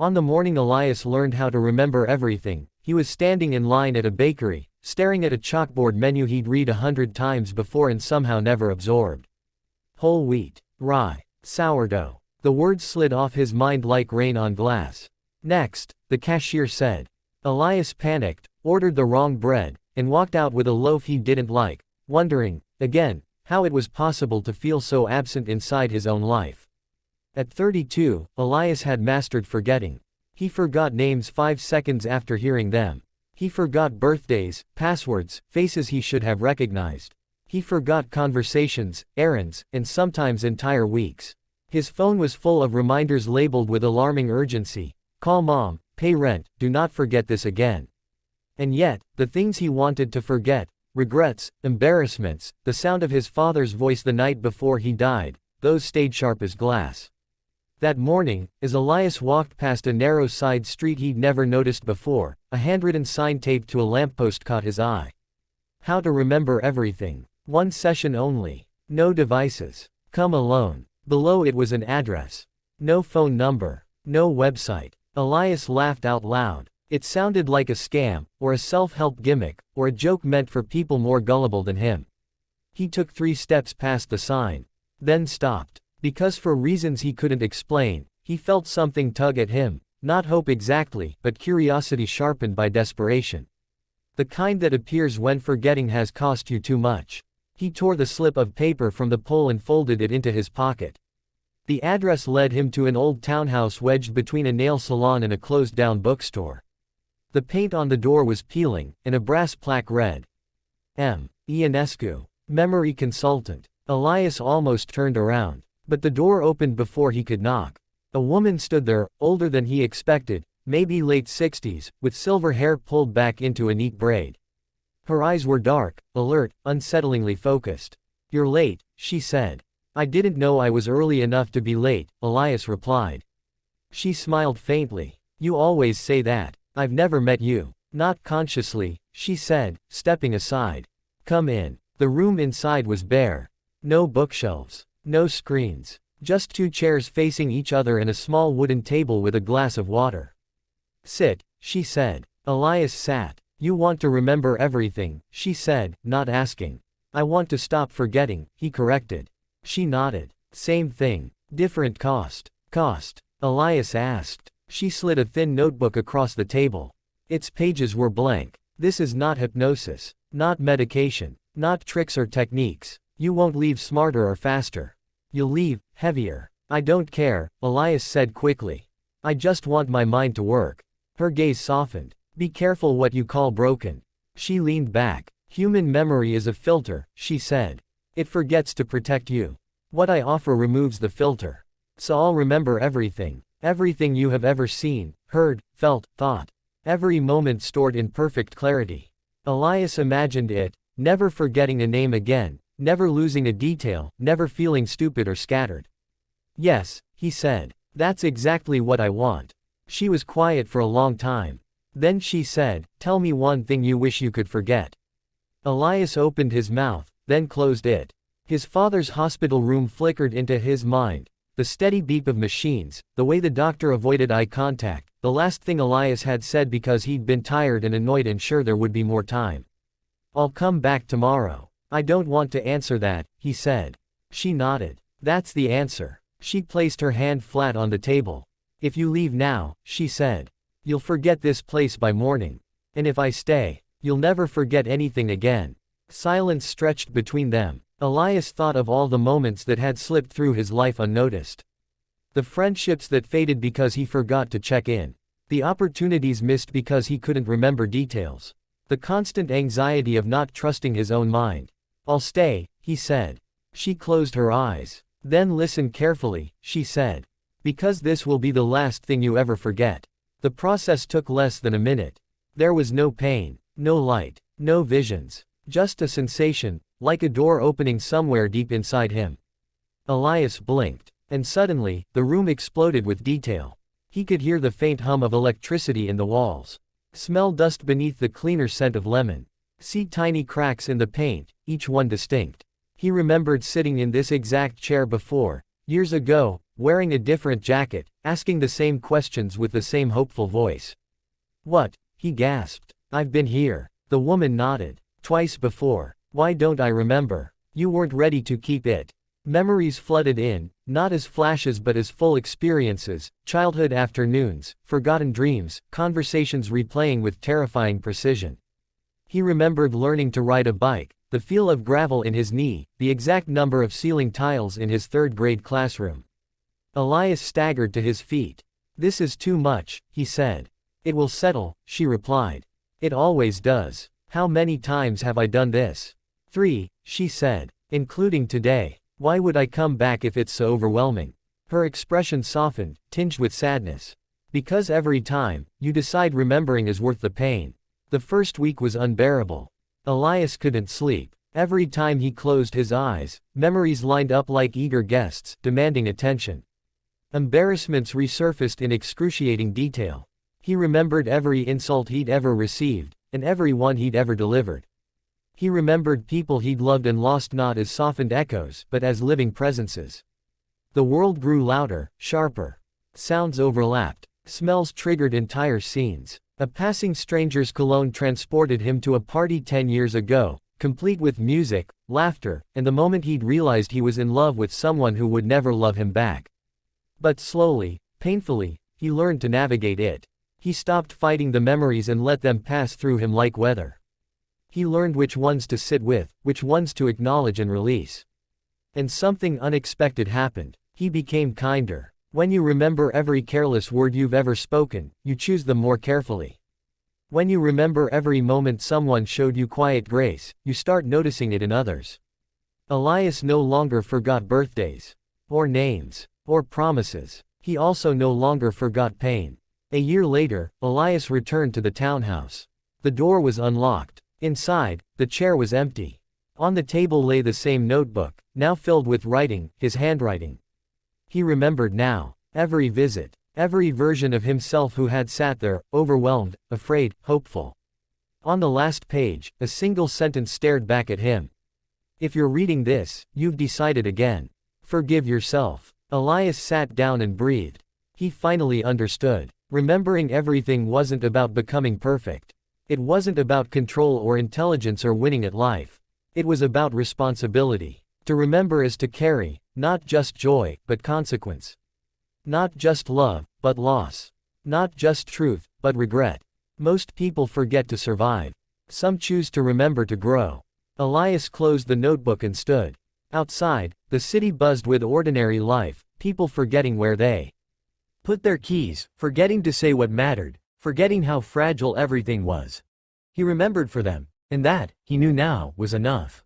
On the morning Elias learned how to remember everything, he was standing in line at a bakery, staring at a chalkboard menu he'd read 100 times before and somehow never absorbed. Whole wheat, rye, sourdough. The words slid off his mind like rain on glass. Next, the cashier said. Elias panicked, ordered the wrong bread, and walked out with a loaf he didn't like, wondering, again, how it was possible to feel so absent inside his own life. At 32, Elias had mastered forgetting. He forgot names 5 seconds after hearing them. He forgot birthdays, passwords, faces he should have recognized. He forgot conversations, errands, and sometimes entire weeks. His phone was full of reminders labeled with alarming urgency. Call mom, pay rent, do not forget this again. And yet, the things he wanted to forget, regrets, embarrassments, the sound of his father's voice the night before he died, those stayed sharp as glass. That morning, as Elias walked past a narrow side street he'd never noticed before, a handwritten sign taped to a lamppost caught his eye. How to remember everything. 1 session only. No devices. Come alone. Below it was an address. No phone number. No website. Elias laughed out loud. It sounded like a scam, or a self-help gimmick, or a joke meant for people more gullible than him. He took 3 steps past the sign. Then stopped. Because for reasons he couldn't explain, he felt something tug at him, not hope exactly, but curiosity sharpened by desperation. The kind that appears when forgetting has cost you too much. He tore the slip of paper from the pole and folded it into his pocket. The address led him to an old townhouse wedged between a nail salon and a closed-down bookstore. The paint on the door was peeling, and a brass plaque read, M. Ionescu, Memory Consultant. Elias almost turned around. But the door opened before he could knock. A woman stood there, older than he expected, maybe late 60s, with silver hair pulled back into a neat braid. Her eyes were dark, alert, unsettlingly focused. You're late, she said. I didn't know I was early enough to be late, Elias replied. She smiled faintly. You always say that. I've never met you. Not consciously, she said, stepping aside. Come in. The room inside was bare. No bookshelves. No screens. Just 2 chairs facing each other and a small wooden table with a glass of water. Sit, she said. Elias sat. You want to remember everything, she said, not asking. I want to stop forgetting, he corrected. She nodded. Same thing. Different cost. Cost? Elias asked. She slid a thin notebook across the table. Its pages were blank. This is not hypnosis. Not medication. Not tricks or techniques. You won't leave smarter or faster. You'll leave heavier. I don't care, Elias said quickly. I just want my mind to work. Her gaze softened. Be careful what you call broken. She leaned back. Human memory is a filter, she said. It forgets to protect you. What I offer removes the filter. So I'll remember everything. Everything you have ever seen, heard, felt, thought. Every moment stored in perfect clarity. Elias imagined it, never forgetting a name again. Never losing a detail, never feeling stupid or scattered. Yes, he said. That's exactly what I want. She was quiet for a long time. Then she said, tell me one thing you wish you could forget. Elias opened his mouth, then closed it. His father's hospital room flickered into his mind. The steady beep of machines, the way the doctor avoided eye contact, the last thing Elias had said because he'd been tired and annoyed and sure there would be more time. I'll come back tomorrow. I don't want to answer that, he said. She nodded. That's the answer. She placed her hand flat on the table. If you leave now, she said, you'll forget this place by morning. And if I stay, you'll never forget anything again. Silence stretched between them. Elias thought of all the moments that had slipped through his life unnoticed. The friendships that faded because he forgot to check in. The opportunities missed because he couldn't remember details. The constant anxiety of not trusting his own mind. I'll stay, he said. She closed her eyes. Then listen carefully, she said. Because this will be the last thing you ever forget. The process took less than a minute. There was no pain, no light, no visions. Just a sensation, like a door opening somewhere deep inside him. Elias blinked. And suddenly, the room exploded with detail. He could hear the faint hum of electricity in the walls. Smell dust beneath the cleaner scent of lemon. See tiny cracks in the paint, each one distinct. He remembered sitting in this exact chair before, Years ago, wearing a different jacket, asking the same questions with the same hopeful voice. What? He gasped. I've been here. The woman nodded. Twice before. Why don't I remember? You weren't ready to keep it. Memories flooded in, not as flashes but as full experiences, childhood afternoons, forgotten dreams, conversations replaying with terrifying precision. He remembered learning to ride a bike, the feel of gravel in his knee, the exact number of ceiling tiles in his third-grade classroom. Elias staggered to his feet. This is too much, he said. It will settle, she replied. It always does. How many times have I done this? 3, she said. Including today. Why would I come back if it's so overwhelming? Her expression softened, tinged with sadness. Because every time, you decide remembering is worth the pain. The first week was unbearable. Elias couldn't sleep. Every time he closed his eyes, memories lined up like eager guests, demanding attention. Embarrassments resurfaced in excruciating detail. He remembered every insult he'd ever received, and every one he'd ever delivered. He remembered people he'd loved and lost not as softened echoes, but as living presences. The world grew louder, sharper. Sounds overlapped. Smells triggered entire scenes. A passing stranger's cologne transported him to a party 10 years ago, complete with music, laughter, and the moment he'd realized he was in love with someone who would never love him back. But slowly, painfully, he learned to navigate it. He stopped fighting the memories and let them pass through him like weather. He learned which ones to sit with, which ones to acknowledge and release. And something unexpected happened. He became kinder. When you remember every careless word you've ever spoken, you choose them more carefully. When you remember every moment someone showed you quiet grace, you start noticing it in others. Elias no longer forgot birthdays, or names, or promises. He also no longer forgot pain. A year later, Elias returned to the townhouse. The door was unlocked. Inside, the chair was empty. On the table lay the same notebook, now filled with writing, his handwriting. He remembered now. Every visit. Every version of himself who had sat there, overwhelmed, afraid, hopeful. On the last page, a single sentence stared back at him. If you're reading this, you've decided again. Forgive yourself. Elias sat down and breathed. He finally understood. Remembering everything wasn't about becoming perfect. It wasn't about control or intelligence or winning at life. It was about responsibility. To remember is to carry, not just joy, but consequence. Not just love, but loss. Not just truth, but regret. Most people forget to survive. Some choose to remember to grow. Elias closed the notebook and stood. Outside, the city buzzed with ordinary life, people forgetting where they put their keys, forgetting to say what mattered, forgetting how fragile everything was. He remembered for them, and that, he knew now, was enough.